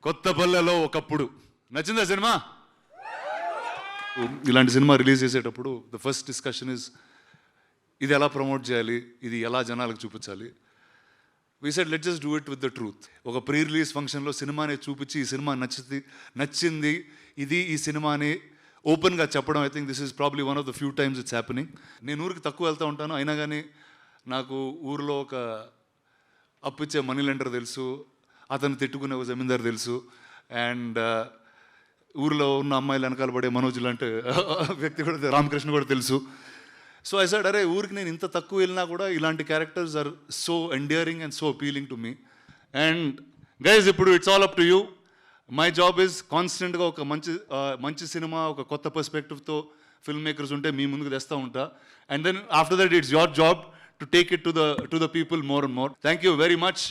కొత్తపల్లెలో ఒకప్పుడు. నచ్చిందా సినిమా? ఇలాంటి సినిమా రిలీజ్ చేసేటప్పుడు ద ఫస్ట్ డిస్కషన్ ఇస్ ఇది ఎలా ప్రమోట్ చేయాలి, ఇది ఎలా జనాలకు చూపించాలి. We said let's just do it with the truth. ఒక ప్రీ రిలీజ్ ఫంక్షన్లో సినిమాని చూపించి ఈ సినిమా నచ్చింది ఇది ఈ సినిమాని ఓపెన్గా చెప్పడం, I think this is probably one of the few times it's happening. నేను ఊరికి తక్కువ వెళ్తూ ఉంటాను, అయినా కానీ నాకు ఊరిలో ఒక అప్పిచ్చే మనీ లెండర్ తెలుసు, అతను తిట్టుకునే ఒక జమీందారు తెలుసు, అండ్ ఊరిలో ఉన్న అమ్మాయిలు వెనకాల పడే మనోజ్ లాంటి వ్యక్తి కూడా, రామకృష్ణ కూడా తెలుసు. సో ఐ సెడ్ అరే ఊరికి నేను ఇంత తక్కువ వెళ్ళినా కూడా ఇలాంటి characters are so endearing and so appealing to me. And guys ఇప్పుడు it's all up to you. My job is కాన్స్టెంట్గా ఒక మంచి సినిమా, ఒక కొత్త పర్స్పెక్టివ్తో ఫిల్మ్ మేకర్స్ ఉంటే మీ ముందుకు తెస్తూ ఉంటా. And then after that it's your job to take it to the people more and more. Thank you very much.